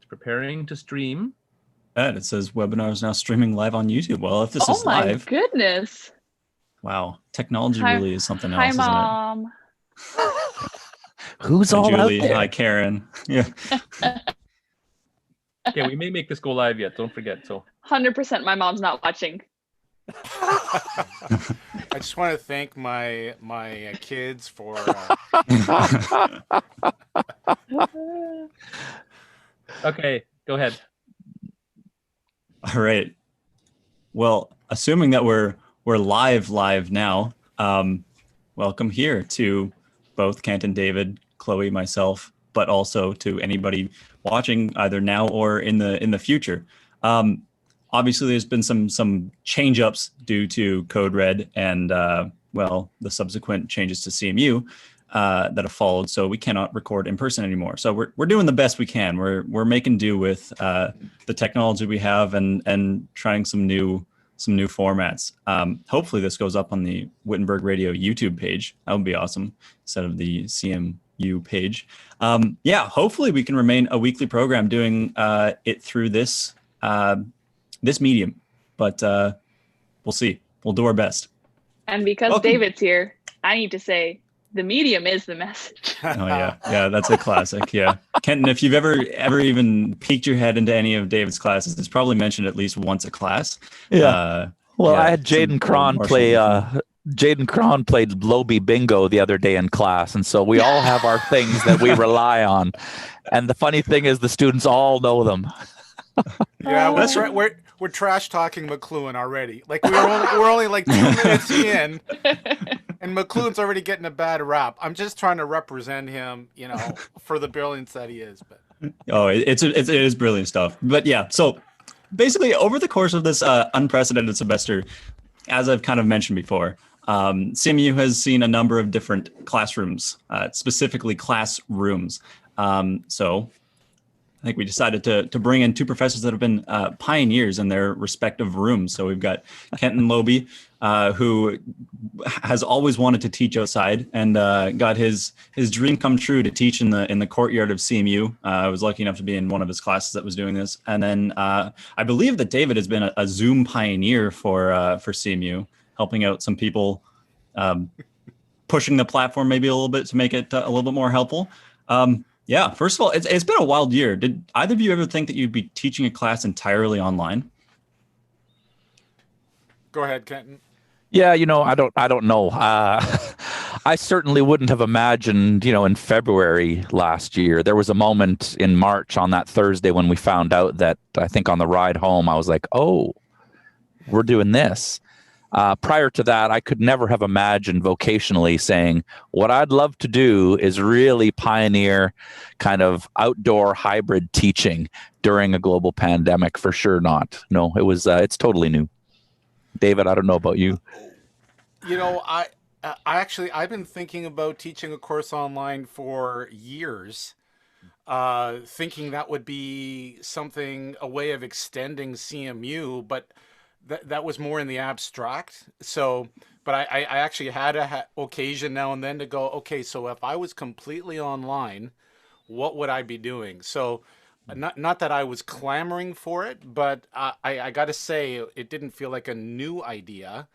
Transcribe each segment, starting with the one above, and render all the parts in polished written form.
preparing to stream. And it says webinar is now streaming live on YouTube. Well, if this is my live, goodness. wow, technology really is something Hi, else, Mom. isn't it? Who's Hi, all Julie. out there? Hi, Karen. Yeah. Okay, we may make this go live yet. Don't forget. So 100% my mom's not watching. I just want to thank my kids for. Okay, go ahead. All right. Well, assuming that we're live now, welcome here to both Kenton, David, Chloe, myself, but also to anybody watching either now or in the future. Obviously, there's been some change ups due to Code Red and the subsequent changes to CMU that have followed. So we cannot record in person anymore. So we're doing the best we can. We're making do with the technology we have and trying some new formats. Hopefully, this goes up on the Wittenberg Radio YouTube page. That would be awesome instead of the CMU page. Hopefully we can remain a weekly program doing it through this medium, but we'll see. We'll do our best. And because Welcome. David's here, I need to say the medium is the message. Oh yeah, that's a classic. Yeah, Kenton, if you've ever even peeked your head into any of David's classes, it's probably mentioned at least once a class. Yeah. I had Jaden Cron play. Jaden Cron played Lobe bingo the other day in class, and so we all have our things that we rely on. And the funny thing is, the students all know them. Yeah, that's right. We're trash talking McLuhan already. Like we're only like 2 minutes in, and McLuhan's already getting a bad rap. I'm just trying to represent him, for the brilliance that he is. But it is brilliant stuff. But yeah, so basically over the course of this unprecedented semester, as I've kind of mentioned before, CMU has seen a number of different classrooms, specifically classrooms. So I think we decided to bring in two professors that have been pioneers in their respective rooms. So we've got Kenton Lobe, who has always wanted to teach outside and got his dream come true to teach in the courtyard of CMU. I was lucky enough to be in one of his classes that was doing this. And then I believe that David has been a Zoom pioneer for CMU, helping out some people, pushing the platform maybe a little bit to make it a little bit more helpful. Yeah, first of all, it's been a wild year. Did either of you ever think that you'd be teaching a class entirely online? go ahead, Kenton. Yeah, I don't know. I certainly wouldn't have imagined, in February last year. There was a moment in March on that Thursday when we found out that, I think on the ride home, I was like, oh, we're doing this. Prior to that, I could never have imagined vocationally saying, what I'd love to do is really pioneer kind of outdoor hybrid teaching during a global pandemic. For sure not. No, it's totally new. David, I don't know about you. I've been thinking about teaching a course online for years, thinking that would be a way of extending CMU, but that was more in the abstract. So, but I actually had a occasion now and then to go, okay, so if I was completely online, what would I be doing? So not that I was clamoring for it, but I got to say it didn't feel like a new idea.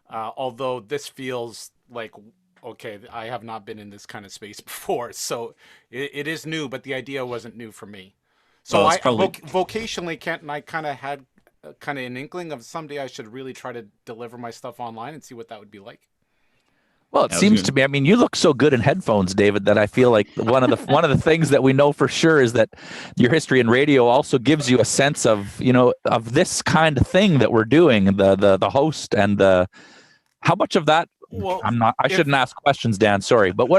Although this feels like, okay, I have not been in this kind of space before. So it is new, but the idea wasn't new for me. So vocationally, Kent and I kind of had an inkling of someday I should really try to deliver my stuff online and see what that would be like. Well, it seems to me, I mean, you look so good in headphones, David, that I feel like one of the things that we know for sure is that your history in radio also gives you a sense of, of this kind of thing that we're doing, the host and how much of that. Well, I shouldn't ask questions, Dan, sorry, but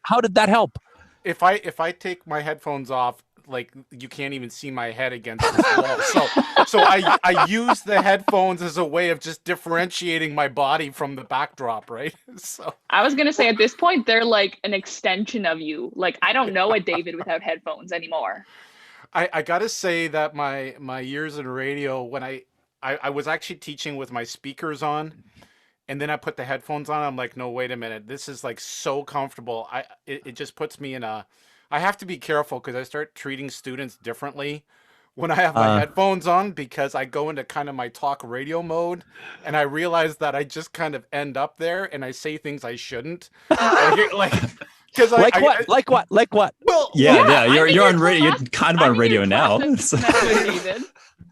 how did that help? If I take my headphones off, like you can't even see my head against this wall. So I use the headphones as a way of just differentiating my body from the backdrop, right? So I was gonna say at this point they're like an extension of you. Like I don't know a David without headphones anymore. I gotta say that my years in radio, when I was actually teaching with my speakers on, and then I put the headphones on, I'm like, no, wait a minute, this is like so comfortable. It just puts me in a I have to be careful because I start treating students differently when I have my headphones on, because I go into kind of my talk radio mode, and I realize that I just kind of end up there and I say things I shouldn't. Like, because Like what? Well, Yeah, I you're think on your radio. You're class- kind of I on think radio your now. class method, David.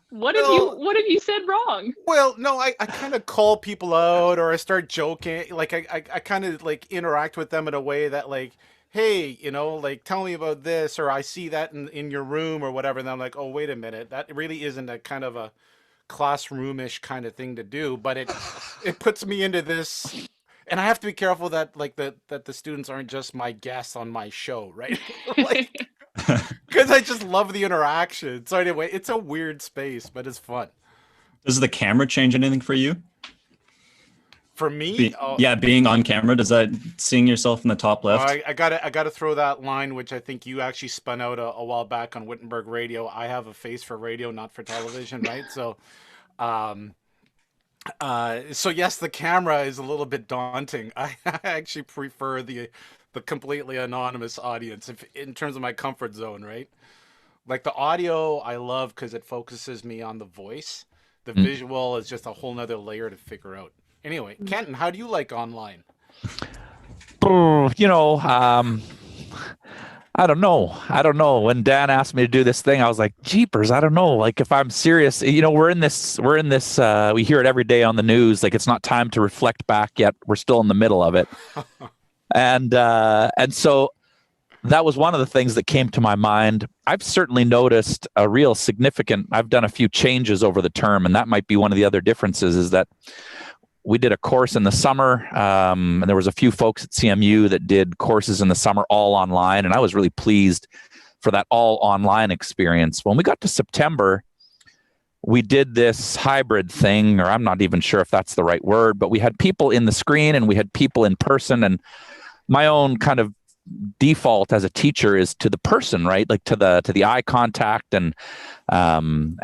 What have you said wrong? Well, no, I kind of call people out, or I start joking. Like I kind of like interact with them in a way that, like, hey, like, tell me about this, or I see that in your room or whatever. And I'm like, oh, wait a minute, that really isn't a kind of a classroomish kind of thing to do, but it puts me into this, and I have to be careful that that the students aren't just my guests on my show, right? Like, because I just love the interaction. So anyway, it's a weird space, but it's fun. Does the camera change anything for you? For me, Being on camera, does that seeing yourself in the top left? I gotta throw that line, which I think you actually spun out a while back on Wittenberg Radio. I have a face for radio, not for television, right? So, so yes, the camera is a little bit daunting. I actually prefer the completely anonymous audience in terms of my comfort zone, right? Like the audio, I love because it focuses me on the voice. The visual is just a whole nother layer to figure out. Anyway, Kenton, how do you like online? I don't know. When Dan asked me to do this thing, I was like, jeepers, I don't know. Like, if I'm serious, we're in this, we hear it every day on the news. Like, it's not time to reflect back yet. We're still in the middle of it. And so that was one of the things that came to my mind. I've certainly noticed a real significant, I've done a few changes over the term, and that might be one of the other differences, is that we did a course in the summer, and there was a few folks at CMU that did courses in the summer all online, and I was really pleased for that all online experience. When we got to September, we did this hybrid thing, or I'm not even sure if that's the right word, but we had people in the screen and we had people in person, and my own kind of default as a teacher is to the person, right? Like to the eye contact and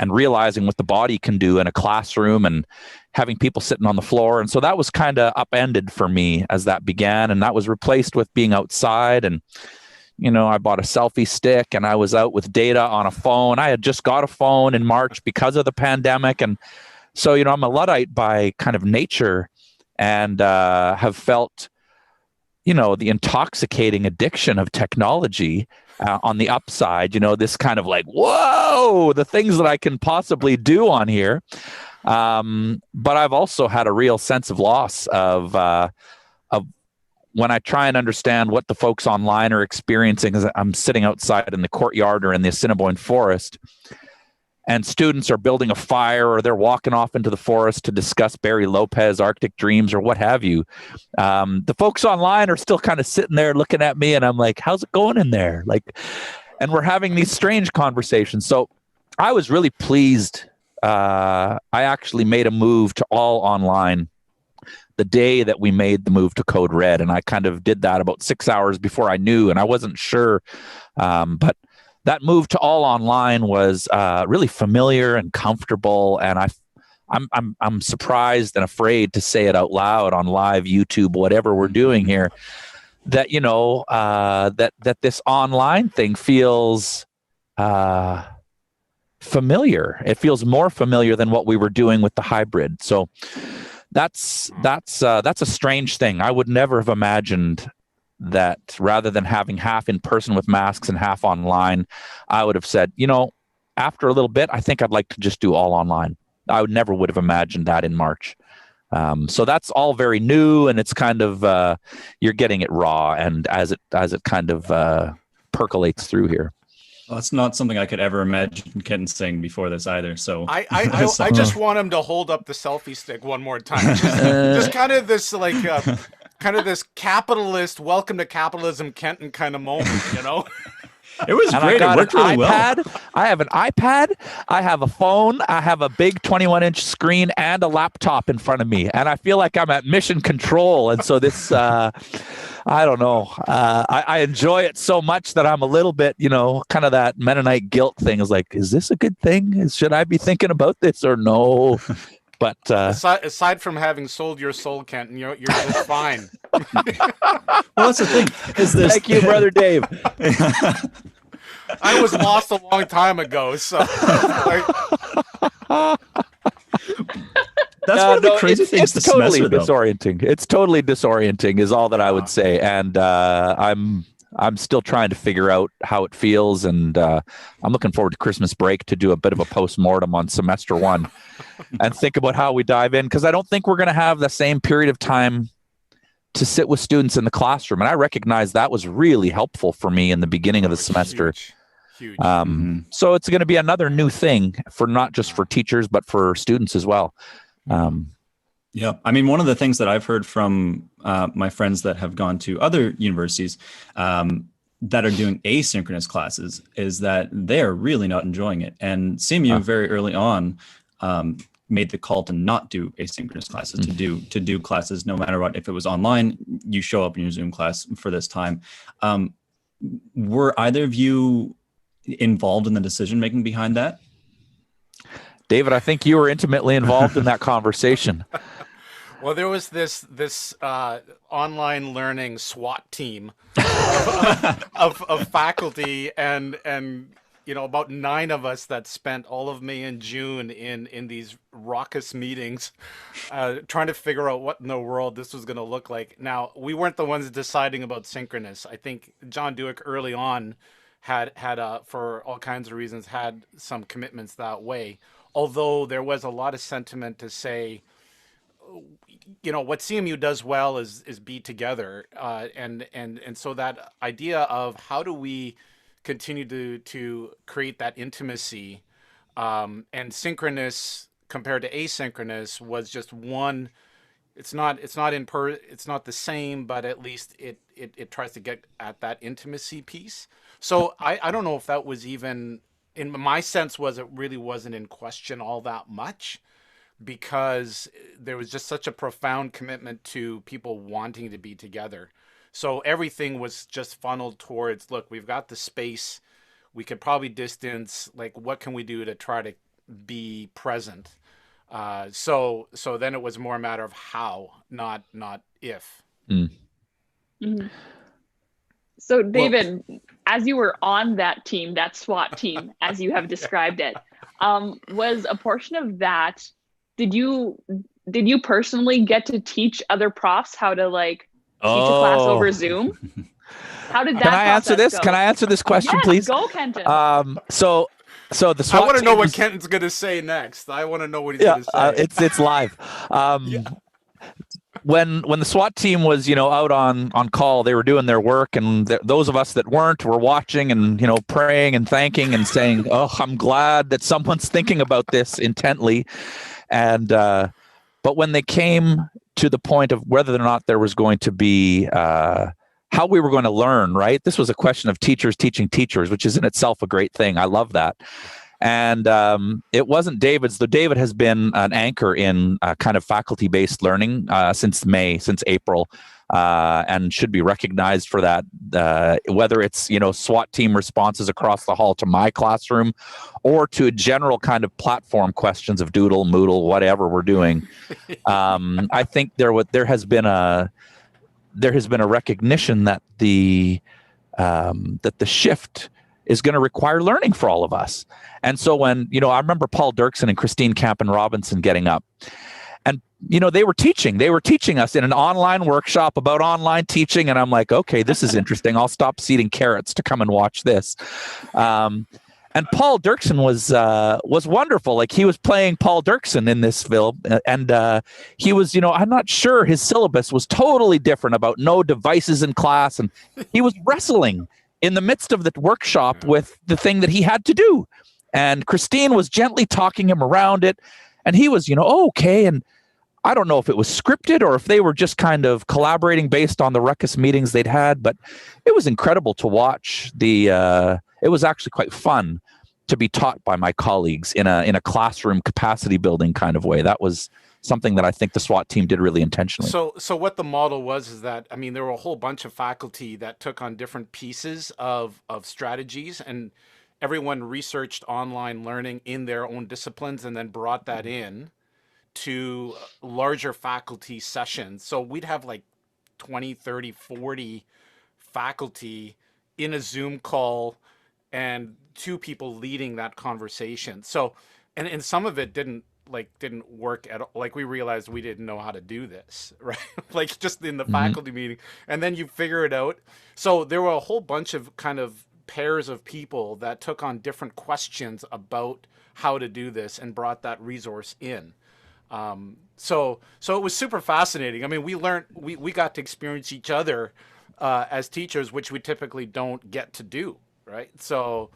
realizing what the body can do in a classroom and having people sitting on the floor. And so that was kind of upended for me as that began, and that was replaced with being outside. And I bought a selfie stick and I was out with data on a phone. I had just got a phone in March because of the pandemic, and so I'm a Luddite by kind of nature, and have felt the intoxicating addiction of technology on the upside, this kind of like, whoa, the things that I can possibly do on here. But I've also had a real sense of loss of when I try and understand what the folks online are experiencing. As I'm sitting outside in the courtyard or in the Assiniboine forest, and students are building a fire, or they're walking off into the forest to discuss Barry Lopez, Arctic Dreams, or what have you. The folks online are still kind of sitting there looking at me, and I'm like, how's it going in there? Like, and we're having these strange conversations. So I was really pleased. I actually made a move to all online the day that we made the move to Code Red, and I kind of did that about 6 hours before I knew, and I wasn't sure. But that move to all online was really familiar and comfortable, and I'm surprised and afraid to say it out loud on live YouTube, whatever we're doing here, that that this online thing feels familiar. It feels more familiar than what we were doing with the hybrid. So that's a strange thing. I would never have imagined that rather than having half in person with masks and half online, I would have said, after a little bit, I think I'd like to just do all online. I would have imagined that in March. So that's all very new, and it's kind of you're getting it raw, and as it kind of percolates through here. Well, that's not something I could ever imagine Kenton saying before this either. So I just want him to hold up the selfie stick one more time. Just kind of this like kind of this capitalist welcome to capitalism Kenton kind of moment, It was great. It worked really well. I have an iPad. I have a phone. I have a big 21-inch screen and a laptop in front of me. And I feel like I'm at mission control. And so this, I don't know. I enjoy it so much that I'm a little bit, kind of that Mennonite guilt thing is like, is this a good thing? Should I be thinking about this or no? But aside from having sold your soul, Kenton, you're just fine. Well, that's the thing. Is this? thank you, brother Dave. I was lost a long time ago, so like, That's one of the crazy things it's this totally semester, though. disorienting. It's totally disorienting, is all that I would say. And I'm still trying to figure out how it feels, and I'm looking forward to Christmas break to do a bit of a post-mortem on semester one and think about how we dive in, because I don't think we're going to have the same period of time to sit with students in the classroom. And I recognize that was really helpful for me in the beginning of the semester. Huge. So it's going to be another new thing for not just for teachers, but for students as well. Yeah. I mean, one of the things that I've heard from my friends that have gone to other universities that are doing asynchronous classes is that they're really not enjoying it. And CMU very early on made the call to not do asynchronous classes, to do classes no matter what. If it was online, you show up in your Zoom class for this time. Were either of you involved in the decision making behind that? David, I think you were intimately involved in that conversation. Well, there was this online learning SWAT team of faculty and about 9 of us that spent all of May and June in these raucous meetings trying to figure out what in the world this was going to look like. Now, we weren't the ones deciding about synchronous. I think John Dewick early on had for all kinds of reasons had some commitments that way. Although there was a lot of sentiment to say, what CMU does well is be together, and so that idea of how do we continue to create that intimacy, and synchronous compared to asynchronous was just one. It's not the same, but at least it tries to get at that intimacy piece. So I don't know if that was even, in my sense, was it really wasn't in question all that much, because there was just such a profound commitment to people wanting to be together. So everything was just funneled towards, look, we've got the space, we could probably distance, like what can we do to try to be present? So then it was more a matter of how, not if. Mm-hmm. So David, as you were on that team, that SWAT team, as you have described it, was a portion of that, did you personally get to teach other profs how to teach a class over Zoom? How did that Can I answer this? go? Can I answer this question, Yes, please? go, Kenton. So the SWAT I want to know team what was- Kenton's going to say next. I want to know what he's going to say. it's live. When the SWAT team was out on call, they were doing their work, and those of us that weren't were watching and praying and thanking and saying, "Oh, I'm glad that someone's thinking about this intently." And but when they came to the point of whether or not there was going to be how we were going to learn, right? This was a question of teachers teaching teachers, which is in itself a great thing. I love that. And it wasn't David's, though David has been an anchor in kind of faculty-based learning since April, and should be recognized for that, whether it's, SWAT team responses across the hall to my classroom or to general kind of platform questions of Doodle, Moodle, whatever we're doing. I think there has been a recognition that the shift is going to require learning for all of us. And so when, I remember Paul Dirksen and Christine Campen-Robinson getting up, and, they were teaching us in an online workshop about online teaching. And I'm like, okay, this is interesting. I'll stop eating carrots to come and watch this. And Paul Dirksen was wonderful. Like, he was playing Paul Dirksen in this film, and he was, I'm not sure, his syllabus was totally different about no devices in class, and he was wrestling in the midst of the workshop with the thing that he had to do. And Christine was gently talking him around it, and he was, okay. And I don't know if it was scripted or if they were just kind of collaborating based on the ruckus meetings they'd had, but it was incredible to watch. It was actually quite fun to be taught by my colleagues in a classroom capacity building kind of way. That was something that I think the SWAT team did really intentionally. So what the model was is that, there were a whole bunch of faculty that took on different pieces of strategies, and everyone researched online learning in their own disciplines and then brought that in to larger faculty sessions. So we'd have like 20, 30, 40 faculty in a Zoom call and two people leading that conversation. So, and some of it didn't work at all. Like we realized we didn't know how to do this, right? Like just in the faculty meeting, and then you figure it out. So there were a whole bunch of kind of pairs of people that took on different questions about how to do this and brought that resource in. So it was super fascinating. I mean, we got to experience each other as teachers, which we typically don't get to do, right? So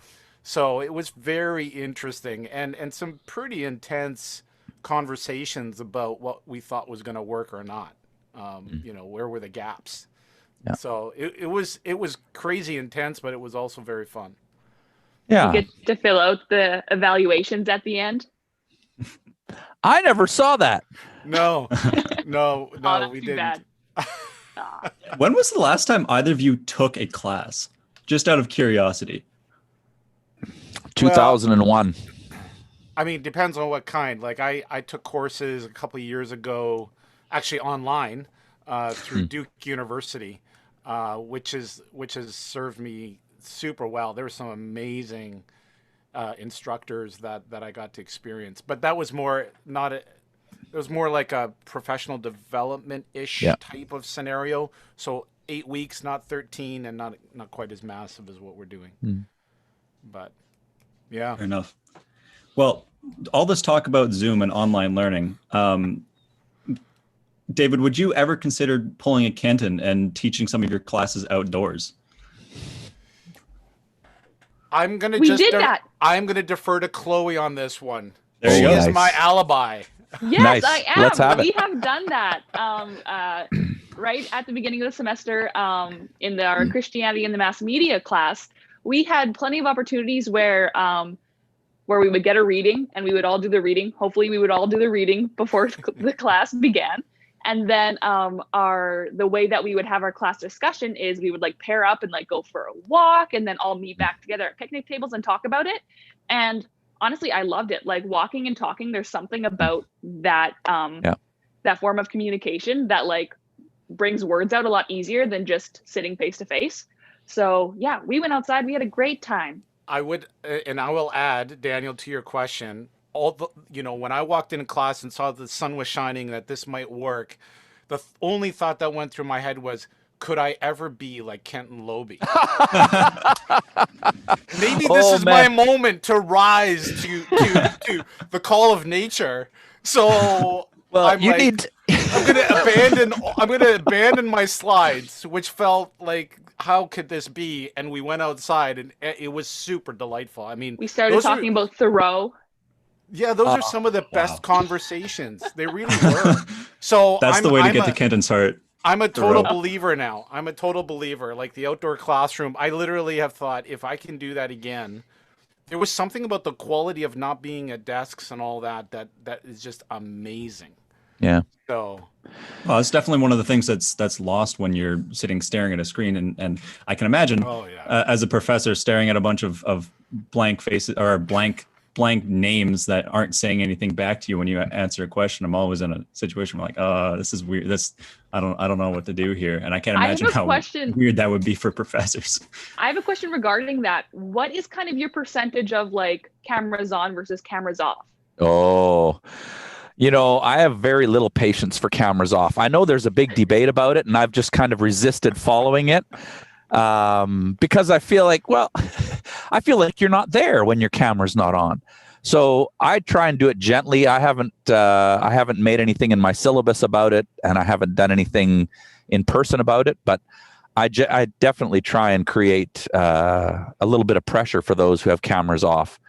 it was very interesting and some pretty intense conversations about what we thought was going to work or not. You know, where were the gaps? Yeah. So it was crazy intense, but it was also very fun. Yeah. You get to fill out the evaluations at the end. I never saw that. No, Not we too didn't. bad. When was the last time either of you took a class? Just out of curiosity. 2001. I mean, depends on what kind. Like I took courses a couple of years ago, actually online, through Duke University, which has served me super well. There were some amazing instructors that I got to experience, but that was more it was more like a professional development-ish type of scenario. So 8 weeks, not 13, and not quite as massive as what we're doing. But yeah. Fair enough. Well, all this talk about Zoom and online learning, David, would you ever consider pulling a Kenton and teaching some of your classes outdoors? I'm gonna I'm gonna defer to Chloe on this one. There She you go. is my alibi. Yes, Nice. I am. Let's have it. We have done that right at the beginning of the semester in our Christianity and the Mass Media class. We had plenty of opportunities where we would get a reading and we would all do the reading. Hopefully we would all do the reading before the class began. And then the way that we would have our class discussion is we would like pair up and like go for a walk and then all meet back together at picnic tables and talk about it. And honestly, I loved it. Like walking and talking, there's something about that that form of communication that like brings words out a lot easier than just sitting face to face. So yeah, we went outside. We had a great time. I would, and I will add, Daniel, to your question. When I walked into class and saw the sun was shining, that this might work, the only thought that went through my head was, could I ever be like Kenton Lobe? Maybe this is my moment to rise to the call of nature. So I'm gonna abandon my slides, which felt like, how could this be? And we went outside, and it was super delightful. I mean, we started talking about Thoreau. Yeah, those are some of the best conversations. They really were. So that's the way to get to Kenton's heart. I'm a total believer now. I'm a total believer. Like the outdoor classroom, I literally have thought, if I can do that again, there was something about the quality of not being at desks and all that is just amazing. Yeah. So, well, it's definitely one of the things that's lost when you're sitting staring at a screen, and I can imagine as a professor staring at a bunch of blank faces or blank names that aren't saying anything back to you when you answer a question. I'm always in a situation where like, this is weird. I don't know what to do here, and I can't imagine how weird that would be for professors. I have a question regarding that. What is kind of your percentage of like cameras on versus cameras off? Oh, I have very little patience for cameras off. I know there's a big debate about it, and I've just kind of resisted following it because I feel like, you're not there when your camera's not on. So I try and do it gently. I haven't made anything in my syllabus about it, and I haven't done anything in person about it. But I definitely try and create a little bit of pressure for those who have cameras off.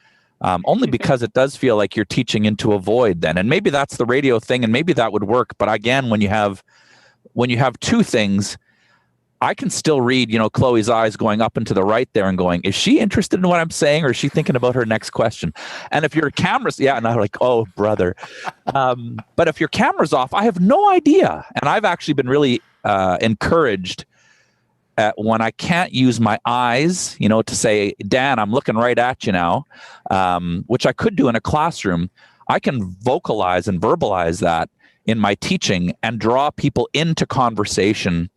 Only because it does feel like you're teaching into a void then. And maybe that's the radio thing, and maybe that would work. But again, when you have two things, I can still read, Chloe's eyes going up and to the right there and going, is she interested in what I'm saying, or is she thinking about her next question? And if your camera's, and I'm like, oh, brother. But if your camera's off, I have no idea. And I've actually been really encouraged when I can't use my eyes, to say, Dan, I'm looking right at you now, which I could do in a classroom. I can vocalize and verbalize that in my teaching and draw people into conversation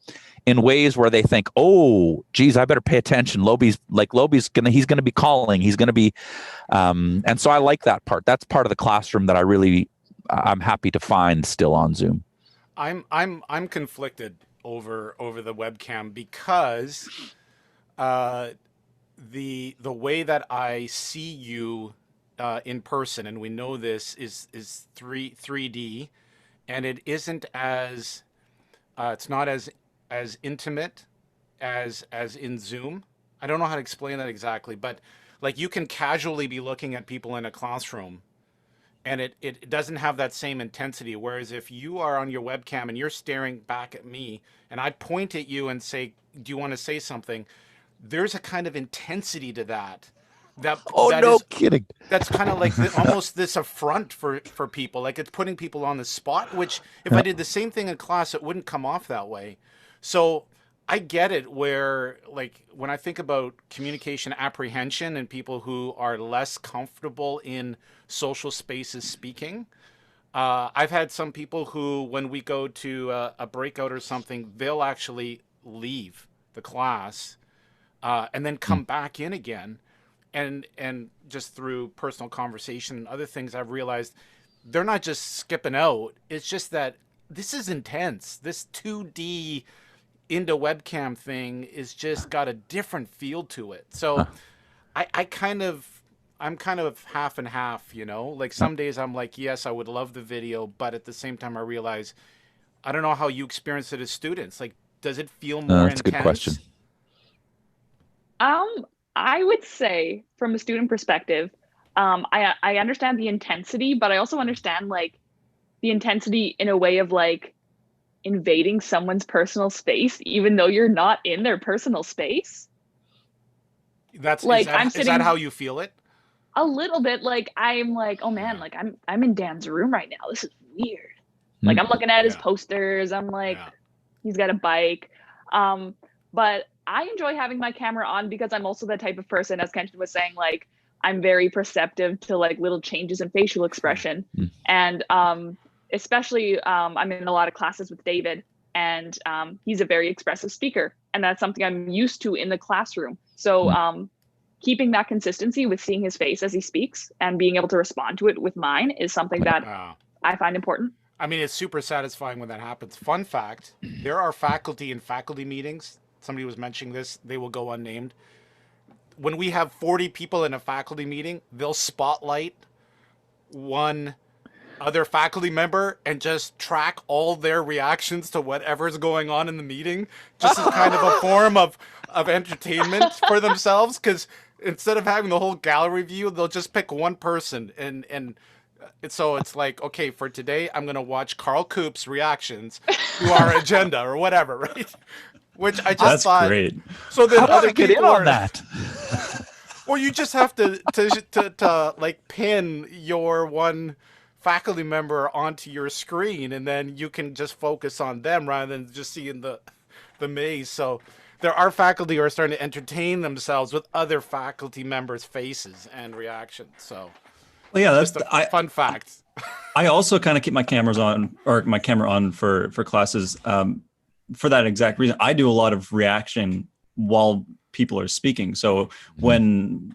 in ways where they think, oh, geez, I better pay attention. Lobe's he's gonna be calling. He's gonna be, and so I like that part. That's part of the classroom that I'm happy to find still on Zoom. I'm conflicted over the webcam because the way that I see you in person, and we know this is 3D, and it isn't as it's not as intimate as in Zoom. I don't know how to explain that exactly, but like you can casually be looking at people in a classroom and it doesn't have that same intensity. Whereas if you are on your webcam and you're staring back at me and I point at you and say, do you want to say something? There's a kind of intensity to that. That No kidding. That's kind of like almost this affront for people. Like it's putting people on the spot, which if I did the same thing in class, it wouldn't come off that way. So I get it where, like, when I think about communication apprehension and people who are less comfortable in social spaces speaking, I've had some people who, when we go to a breakout or something, they'll actually leave the class and then come back in again. And just through personal conversation and other things, I've realized they're not just skipping out. It's just that this is intense. This 2D into webcam thing is just got a different feel to it. So I'm kind of half and half, you know, like some days I'm like, yes, I would love the video, but at the same time I realize, I don't know how you experience it as students. Like, does it feel more That's intense? a good question. I would say from a student perspective, I understand the intensity, but I also understand like the intensity in a way of like invading someone's personal space, even though you're not in their personal space. That's like, is that how you feel it? A little bit. Like I'm like, oh man, like I'm in Dan's room right now. This is weird. Like I'm looking at his posters. I'm like, he's got a bike. But I enjoy having my camera on because I'm also the type of person, as Kenton was saying, like I'm very perceptive to like little changes in facial expression. And especially I'm in a lot of classes with David, and he's a very expressive speaker, and that's something I'm used to in the classroom. So keeping that consistency with seeing his face as he speaks and being able to respond to it with mine is something that I find important. I mean, it's super satisfying when that happens. Fun fact, there are faculty in faculty meetings. Somebody was mentioning this. They will go unnamed. When we have 40 people in a faculty meeting, they'll spotlight one other faculty member and just track all their reactions to whatever's going on in the meeting, just as kind of a form of entertainment for themselves. Because instead of having the whole gallery view, they'll just pick one person. And so it's like, okay, for today, I'm going to watch Carl Coop's reactions to our agenda or whatever, right? Which I just thought. That's great. So then How do other I get in people on that? Well, you just have to like pin your one faculty member onto your screen, and then you can just focus on them rather than just seeing the maze. So there are faculty who are starting to entertain themselves with other faculty members' faces and reactions. So Well, yeah, that's just a fun fact. I also kind of keep my cameras on, or my camera on for classes for that exact reason. I do a lot of reaction while people are speaking. So when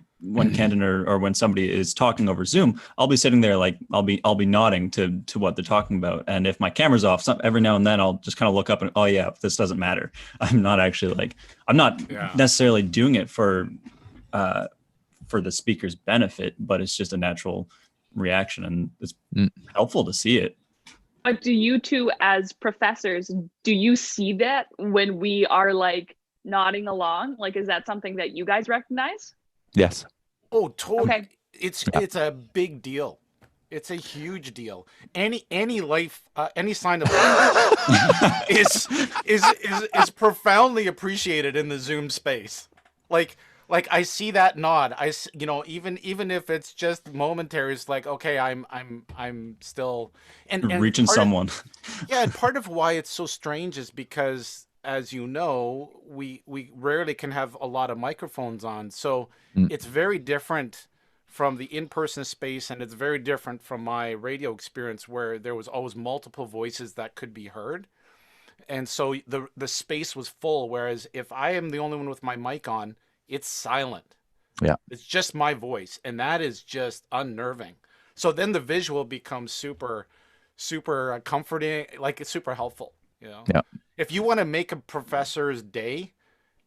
Kenton or when somebody is talking over Zoom, I'll be sitting there like I'll be nodding to what they're talking about. And if my camera's off, every now and then I'll just kind of look up and, oh yeah, this doesn't matter. I'm not actually I'm not necessarily doing it for the speaker's benefit, but it's just a natural reaction, and it's helpful to see it. But do you two, as professors, do you see that when we are like nodding along? Like, is that something that you guys recognize? Yes. Oh, totally. Okay. It's a big deal. It's a huge deal. Any sign of life is profoundly appreciated in the Zoom space. Like I see that nod. Even if it's just momentary, it's like, okay, I'm still and reaching someone. And part of why it's so strange is because, as you know, we rarely can have a lot of microphones on, so it's very different from the in-person space, and it's very different from my radio experience where there was always multiple voices that could be heard. And so the space was full, whereas if I am the only one with my mic on, it's silent. Yeah. It's just my voice, and that is just unnerving. So then the visual becomes super comforting, like it's super helpful, you know. Yeah. If you want to make a professor's day,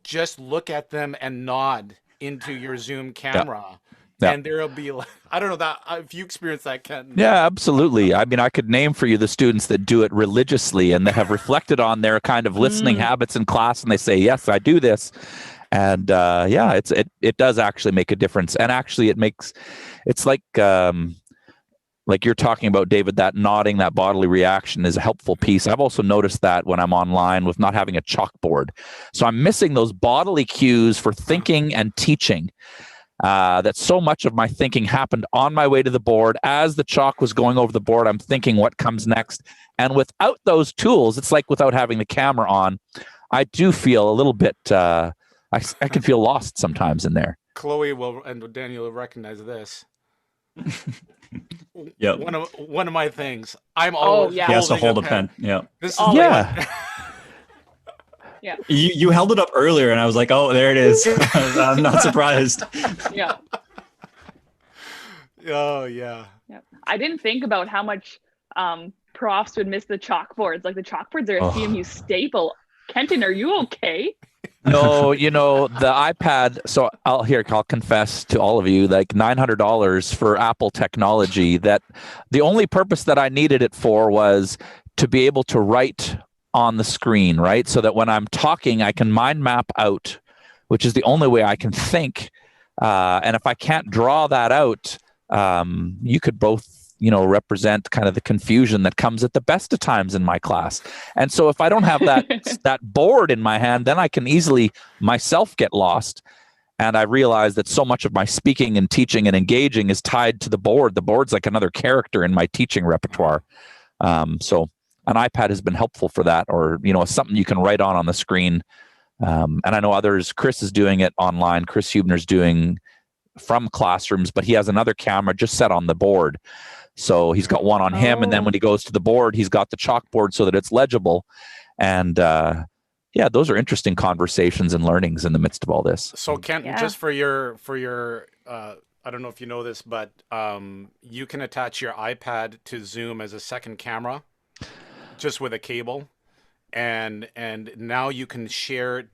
just look at them and nod into your Zoom camera. Yeah. And there'll be like, I don't know that if you experience that, Kenton. Yeah, absolutely. I mean, I could name for you the students that do it religiously and that have reflected on their kind of listening habits in class, and they say, yes, I do this. And yeah, it does actually make a difference. And actually it's like you're talking about, David, that nodding, that bodily reaction is a helpful piece. I've also noticed that when I'm online with not having a chalkboard. So I'm missing those bodily cues for thinking and teaching. That so much of my thinking happened on my way to the board. As the chalk was going over the board, I'm thinking what comes next. And without those tools, it's like without having the camera on, I do feel a little bit, I can feel lost sometimes in there. Chloe and Daniel will recognize this. Yep. One of my things. I'm always He has to hold a pen. Yeah. This is Yeah. Yeah. You held it up earlier, and I was like, oh, there it is. I'm not surprised. Yeah. Oh yeah. Yeah. I didn't think about how much profs would miss the chalkboards. Like the chalkboards are a CMU staple. Kenton, are you okay? No, you know, the iPad. So I'll confess to all of you, like $900 for Apple technology, that the only purpose that I needed it for was to be able to write on the screen, right? So that when I'm talking, I can mind map out, which is the only way I can think. And if I can't draw that out, you could both, you know, represent kind of the confusion that comes at the best of times in my class. And so if I don't have that board in my hand, then I can easily myself get lost. And I realize that so much of my speaking and teaching and engaging is tied to the board. The board's like another character in my teaching repertoire. So an iPad has been helpful for that, or, you know, something you can write on the screen. And I know others, Chris is doing it online. Chris Huebner's doing from classrooms, but he has another camera just set on the board. So he's got one on him, and then when he goes to the board, he's got the chalkboard so that it's legible. And yeah, those are interesting conversations and learnings in the midst of all this. So Kenton, just for your I don't know if you know this, but you can attach your iPad to Zoom as a second camera, just with a cable, and now you can choose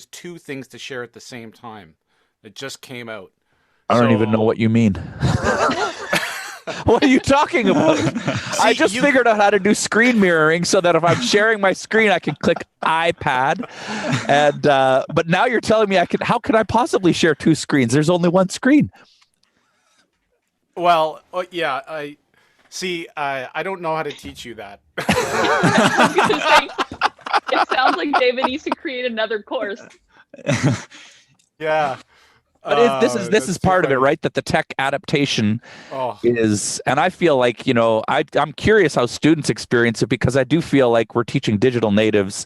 two things to share at the same time. It just came out. I don't even know what you mean. What are you talking about? I just figured out how to do screen mirroring so that if I'm sharing my screen, I can click iPad. And but now you're telling me how could I possibly share two screens? There's only one screen. Well, yeah, I see. I don't know how to teach you that. I was gonna say, it sounds like David needs to create another course. Yeah. But this is part of it, right? That the tech adaptation is, and I feel like, you know, I'm curious how students experience it, because I do feel like we're teaching digital natives,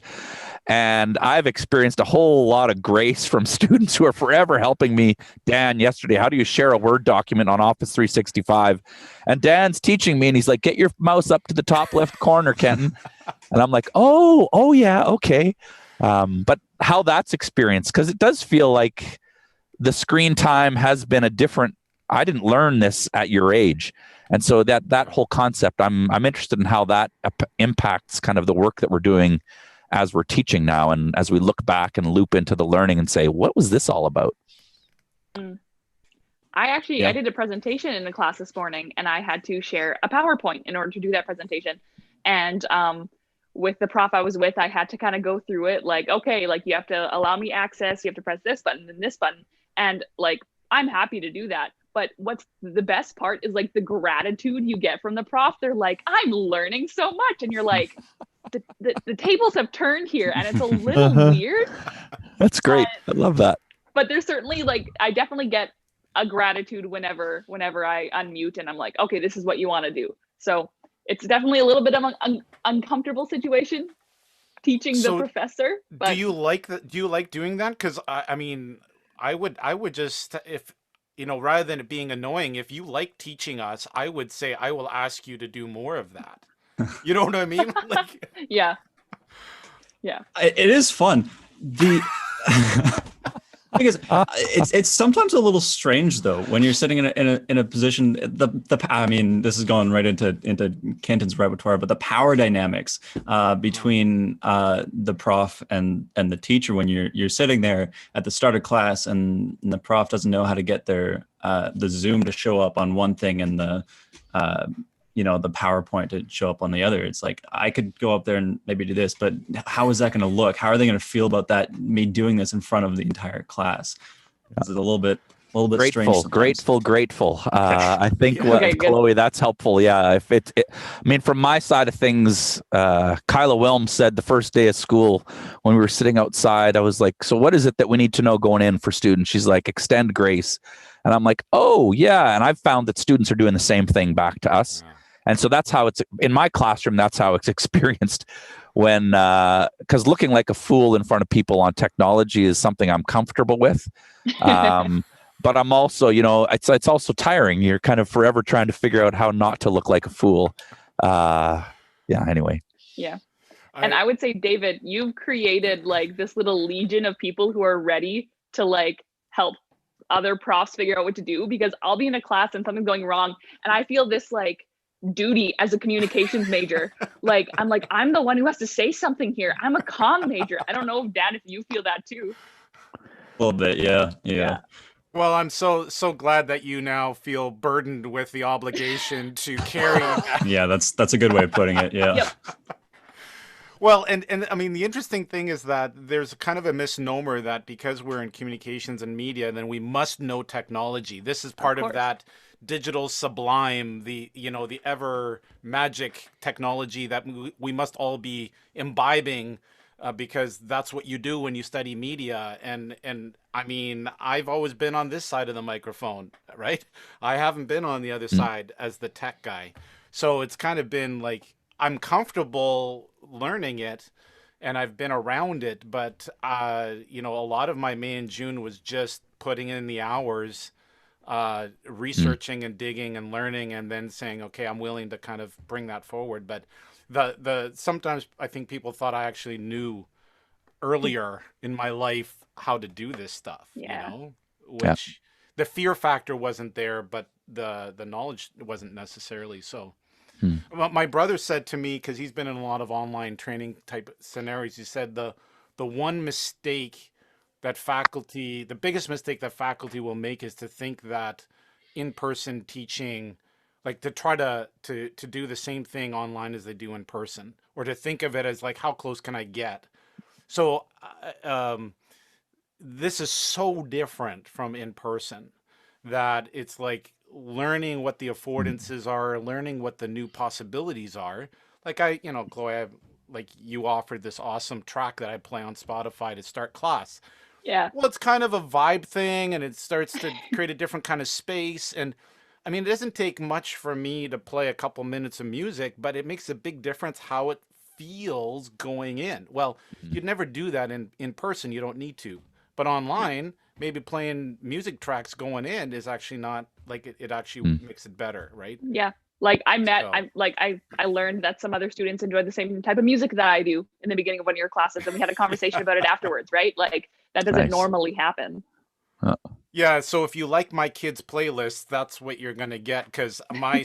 and I've experienced a whole lot of grace from students who are forever helping me. Dan, yesterday, how do you share a Word document on Office 365? And Dan's teaching me, and he's like, get your mouse up to the top left corner, Kenton. And I'm like, oh yeah, okay. But how that's experienced, because it does feel like the screen time has been a different. I didn't learn this at your age, and so that whole concept, I'm interested in how that impacts kind of the work that we're doing as we're teaching now, and as we look back and loop into the learning and say, what was this all about? I did a presentation in the class this morning, and I had to share a PowerPoint in order to do that presentation. And with the prof I was with, I had to kind of go through it, like, okay, like you have to allow me access, you have to press this button and this button. And like, I'm happy to do that. But what's the best part is like the gratitude you get from the prof. They're like, I'm learning so much. And you're like, the tables have turned here, and it's a little weird. That's great. I love that. But there's certainly, like, I definitely get a gratitude whenever I unmute and I'm like, okay, this is what you want to do. So it's definitely a little bit of an uncomfortable situation teaching the professor. But do you like doing that? Because I mean, I would just, if rather than it being annoying, if you like teaching us, I would say I will ask you to do more of that. You know what I mean? Like, Yeah. It is fun. The because it's sometimes a little strange though when you're sitting in a position. I mean, this is going right into Kenton's repertoire, but the power dynamics between the prof and the teacher when you're sitting there at the start of class and the prof doesn't know how to get the Zoom to show up on one thing and the the PowerPoint to show up on the other. It's like, I could go up there and maybe do this, but how is that going to look? How are they going to feel about that, me doing this in front of the entire class? It's a little bit strange sometimes. Grateful. I think Chloe, that's helpful. Yeah. I mean, from my side of things, Kyla Wilm said the first day of school when we were sitting outside, I was like, so what is it that we need to know going in for students? She's like, extend grace. And I'm like, oh yeah. And I've found that students are doing the same thing back to us. And so that's how it's in my classroom. That's how it's experienced when, because looking like a fool in front of people on technology is something I'm comfortable with. But I'm also, it's also tiring. You're kind of forever trying to figure out how not to look like a fool. Anyway. Yeah. And I would say, David, you've created like this little legion of people who are ready to like help other profs figure out what to do, because I'll be in a class and something's going wrong. And I feel this like duty as a communications major. Like, I'm the one who has to say something here. I'm a comm major. I don't know, Dan, if you feel that too. A little bit. Yeah. Well, I'm so glad that you now feel burdened with the obligation to carry. Yeah, that's a good way of putting it. Yeah. Yep. Well, and I mean, the interesting thing is that there's kind of a misnomer that because we're in communications and media, then we must know technology. This is part of that digital sublime, the ever magic technology that we must all be imbibing, because that's what you do when you study media. And I mean, I've always been on this side of the microphone, right? I haven't been on the other side as the tech guy. So it's kind of been like, I'm comfortable learning it and I've been around it, but a lot of my May and June was just putting in the hours, researching and digging and learning, and then saying, okay, I'm willing to kind of bring that forward. But sometimes I think people thought I actually knew earlier in my life how to do this stuff, which the fear factor wasn't there, but the knowledge wasn't necessarily so. My brother said to me, because he's been in a lot of online training type scenarios, he said the one mistake that the biggest mistake that faculty will make is to think that in-person teaching, like to try to do the same thing online as they do in person, or to think of it as like, how close can I get? So this is so different from in person that it's like learning what the affordances are, learning what the new possibilities are. Like Chloe, you offered this awesome track that I play on Spotify to start class. Yeah. Well, it's kind of a vibe thing, and it starts to create a different kind of space. And I mean, it doesn't take much for me to play a couple minutes of music, but it makes a big difference how it feels going in. Well, you'd never do that in person. You don't need to. But online, maybe playing music tracks going in is actually not like it actually makes it better, right? Yeah. Like I learned that some other students enjoy the same type of music that I do in the beginning of one of your classes, and we had a conversation about it afterwards, right? Like that doesn't normally happen. Yeah, so if you like my kids' playlists, that's what you're gonna get, because my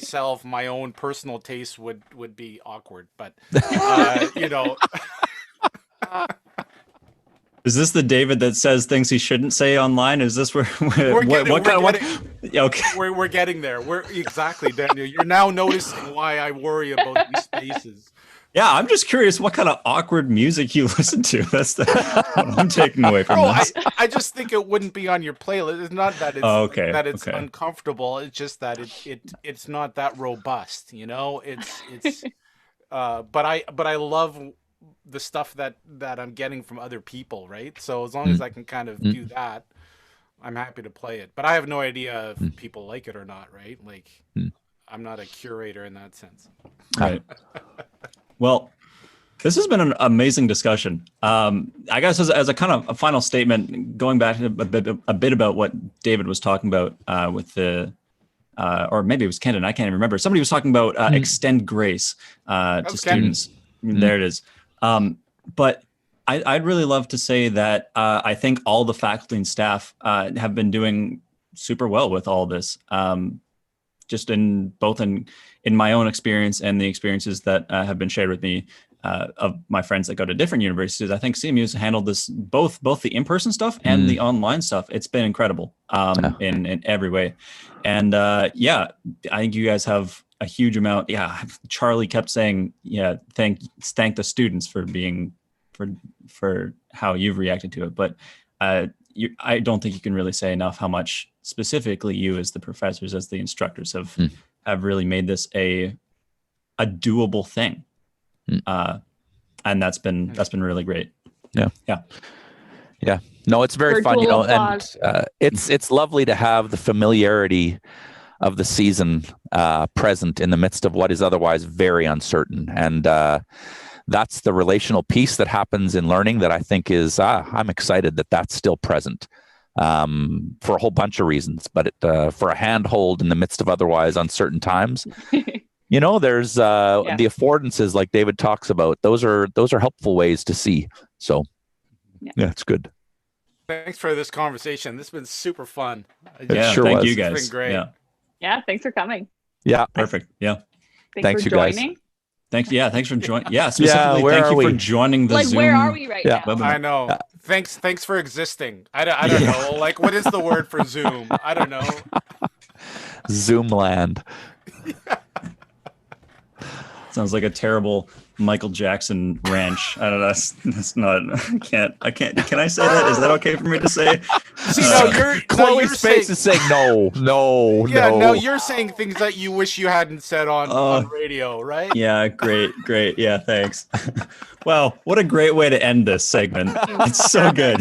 own personal taste would be awkward, but Is this the David that says things he shouldn't say online? Is this where we're getting there? We're exactly, Daniel. You're now noticing why I worry about these spaces. Yeah, I'm just curious what kind of awkward music you listen to. That's what I'm taking away from this. I just think it wouldn't be on your playlist. It's not that it's uncomfortable. It's just that it's not that robust. It's but I love the stuff that I'm getting from other people, right? So as long as I can kind of do that, I'm happy to play it. But I have no idea if people like it or not, right? Like I'm not a curator in that sense. Right. Well, This has been an amazing discussion. I guess as a kind of a final statement, going back to a bit about what David was talking about with the, or maybe it was Kenton, I can't even remember. Somebody was talking about extend grace to students. There it is. But I'd really love to say that I think all the faculty and staff have been doing super well with all this. Just in my own experience and the experiences that have been shared with me of my friends that go to different universities, I think CMU's handled this both the in-person stuff and the online stuff. It's been incredible in every way. And I think you guys have a huge amount. Yeah, Charlie kept saying, thank the students for being for how you've reacted to it. But I don't think you can really say enough how much specifically you as the professors, as the instructors have really made this a doable thing. And that's been really great. Yeah. No, it's very fun, and it's lovely to have the familiarity of the season present in the midst of what is otherwise very uncertain. And that's the relational piece that happens in learning that I think is, I'm excited that that's still present for a whole bunch of reasons, but for a handhold in the midst of otherwise uncertain times. There's the affordances like David talks about. Those are helpful ways to see. So, it's good. Thanks for this conversation. This has been super fun. Thank you guys. It's been great. Yeah, thanks for coming. Yeah, perfect. Yeah, thanks for joining. Guys. Thanks for joining. Yeah, specifically, thank you for joining the Zoom. Where are we right now? I know. Thanks for existing. I don't know. Like, what is the word for Zoom? I don't know. Zoomland. Sounds like a terrible Michael Jackson ranch. I don't know. That's not. I can't. Can I say that? Is that okay for me to say? See, Chloe's face is saying no. Yeah, no. You're saying things that you wish you hadn't said on radio, right? Yeah, great. Yeah, thanks. Wow, what a great way to end this segment. It's so good.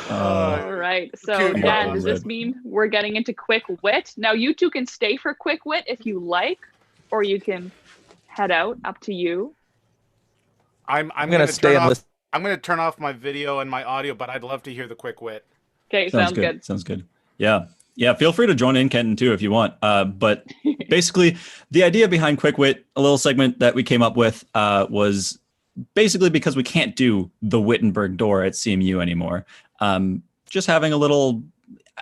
All right. So, Dan, does this mean we're getting into quick wit? Now, you two can stay for quick wit if you like, or you can head out. Up to you. I'm going to stay and listen. I'm going to turn off my video and my audio, but I'd love to hear the quick wit. Okay, sounds good. Sounds good. Yeah. Feel free to join in, Kenton, too, if you want. But basically, the idea behind quick wit, a little segment that we came up with, was basically because we can't do the Wittenberg door at CMU anymore. Just having a little.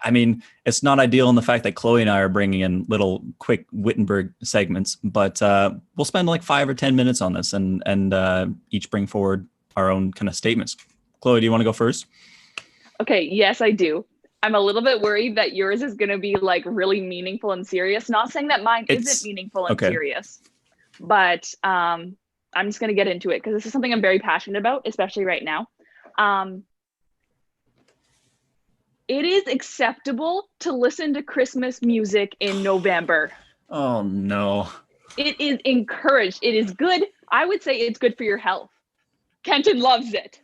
I mean, it's not ideal in the fact that Chloe and I are bringing in little quick Wittenberg segments, but we'll spend like 5 or 10 minutes on this and each bring forward our own kind of statements. Chloe, do you want to go first? Okay, yes, I do. I'm a little bit worried that yours is going to be like really meaningful and serious. Not saying that mine isn't meaningful and serious, but I'm just going to get into it because this is something I'm very passionate about, especially right now. It is acceptable to listen to Christmas music in November. Oh, no. It is encouraged. It is good. I would say it's good for your health. Kenton loves it.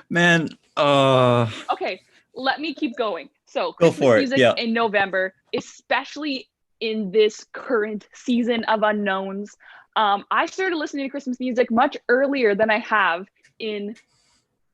Man. Okay, let me keep going. So Christmas music in November, especially in this current season of unknowns. I started listening to Christmas music much earlier than I have in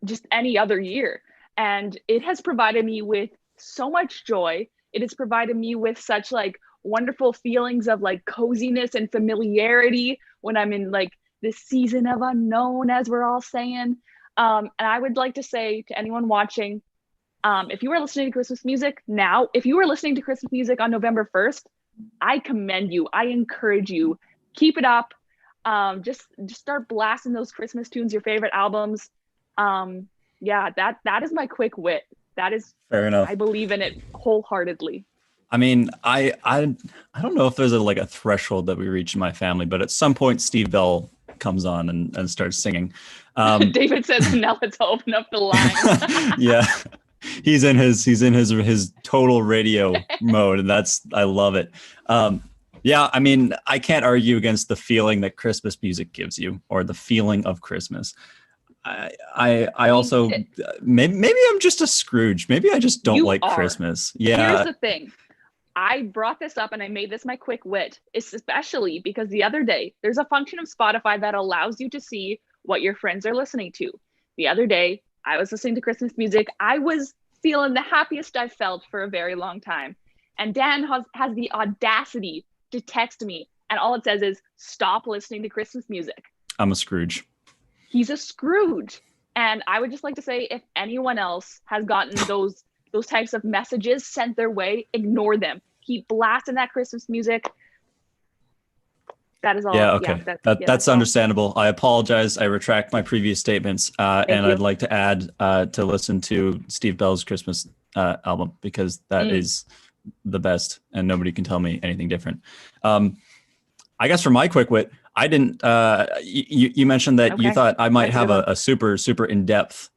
just any other year. And it has provided me with so much joy. It has provided me with such like wonderful feelings of like coziness and familiarity when I'm in like this season of unknown, as we're all saying. And I would like to say to anyone watching, if you are listening to Christmas music now, if you are listening to Christmas music on November 1st, I commend you. I encourage you. Keep it up. Just start blasting those Christmas tunes, your favorite albums. Yeah, that is my quick wit. That is fair enough. I believe in it wholeheartedly. I mean, I don't know if there's a threshold that we reach in my family, but at some point Steve Bell comes on and starts singing. David says, "Now let's open up the line." Yeah, he's in his total radio mode, and I love it. Yeah, I mean, I can't argue against the feeling that Christmas music gives you, or the feeling of Christmas. I also maybe I'm just a Scrooge. Maybe I just don't like Christmas. Yeah. Here's the thing. I brought this up and I made this my quick wit, especially because the other day there's a function of Spotify that allows you to see what your friends are listening to. The other day, I was listening to Christmas music. I was feeling the happiest I've felt for a very long time. And Dan has the audacity to text me, and all it says is, stop listening to Christmas music. I'm a Scrooge. He's a Scrooge. And I would just like to say, if anyone else has gotten those types of messages sent their way, ignore them. Keep blasting that Christmas music. That is all. Yeah, okay. That's understandable. I apologize. I retract my previous statements. And I'd like to add to listen to Steve Bell's Christmas album, because that is the best and nobody can tell me anything different. I guess for my quick wit, I didn't, you mentioned that you thought I might have a super, super in-depth.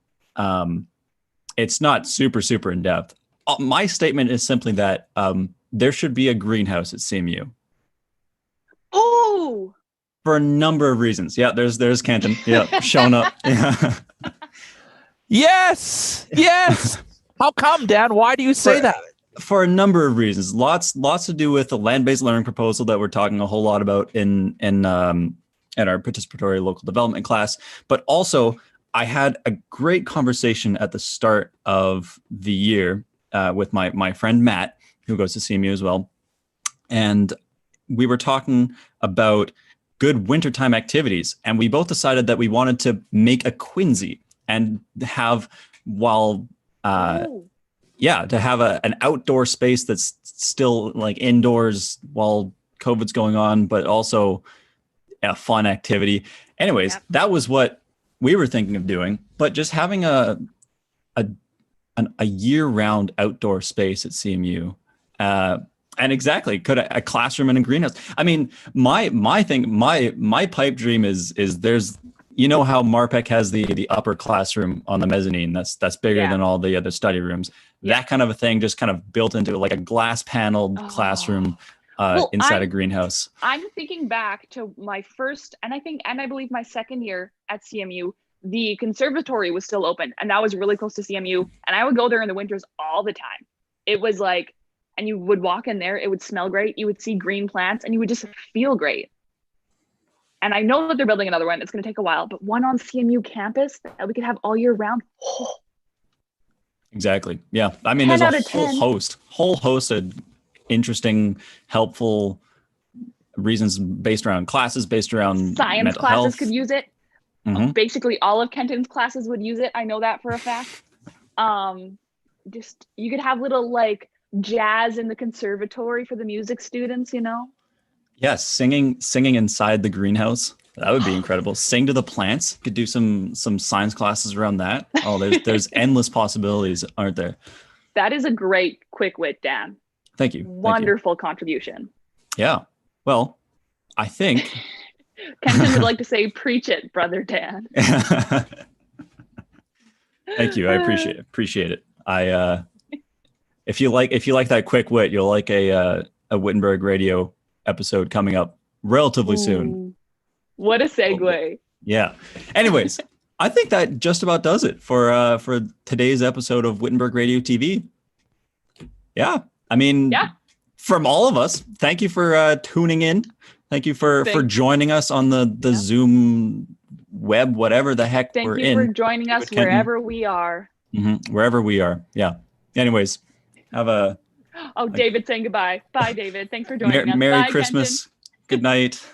It's not super, super in-depth. My statement is simply that there should be a greenhouse at CMU. Oh, for a number of reasons. Yeah, there's Kenton. Yeah, showing up. Yeah. Yes. How come, Dan? Why do you say that? For a number of reasons. Lots to do with the land-based learning proposal that we're talking a whole lot about in our participatory local development class. But also, I had a great conversation at the start of the year with my friend Matt, who goes to CMU as well, and we were talking about good wintertime activities, and we both decided that we wanted to make a Quincy and have to have an outdoor space that's still like indoors while COVID's going on, but also a fun activity. Anyways, that was what we were thinking of doing, but just having a year-round outdoor space at CMU. And exactly, could a classroom and a greenhouse. I mean, my pipe dream is there's, you know how Marpec has the upper classroom on the mezzanine that's bigger than all the other study rooms. That kind of a thing, just kind of built into like a glass paneled classroom inside a greenhouse. I'm thinking back to my first, and I believe my second year at CMU. The conservatory was still open, and that was really close to CMU. And I would go there in the winters all the time. It was like, and you would walk in there, it would smell great. You would see green plants, and you would just feel great. And I know that they're building another one. It's going to take a while, but one on CMU campus that we could have all year round. Oh. Exactly. Yeah. I mean, there's a whole host of interesting, helpful reasons based around classes, based around science classes health. Could use it. Mm-hmm. Basically, all of Kenton's classes would use it. I know that for a fact. Just you could have little like jazz in the conservatory for the music students, you know. Yes, singing inside the greenhouse. That would be incredible. Sing to the plants. Could do some science classes around that. Oh, there's endless possibilities, aren't there? That is a great quick wit, Dan. Thank you. Wonderful contribution. Yeah. Well, I think Kenton would like to say, "Preach it, brother Dan." Thank you. I appreciate it. I if you like that quick wit, you'll like a Wittenberg Radio episode coming up relatively soon. What a segue. Yeah. Anyways, I think that just about does it for today's episode of Wittenberg Radio TV. Yeah. I mean, from all of us, thank you for tuning in. Thank you for joining us on the Zoom web, whatever the heck we're in. Thank you for joining us wherever we are. Mm-hmm. Wherever we are. Yeah. Anyways, have a... Oh, David saying goodbye. Bye, David. Thanks for joining us. Merry Bye, Christmas. Kenton. Good night.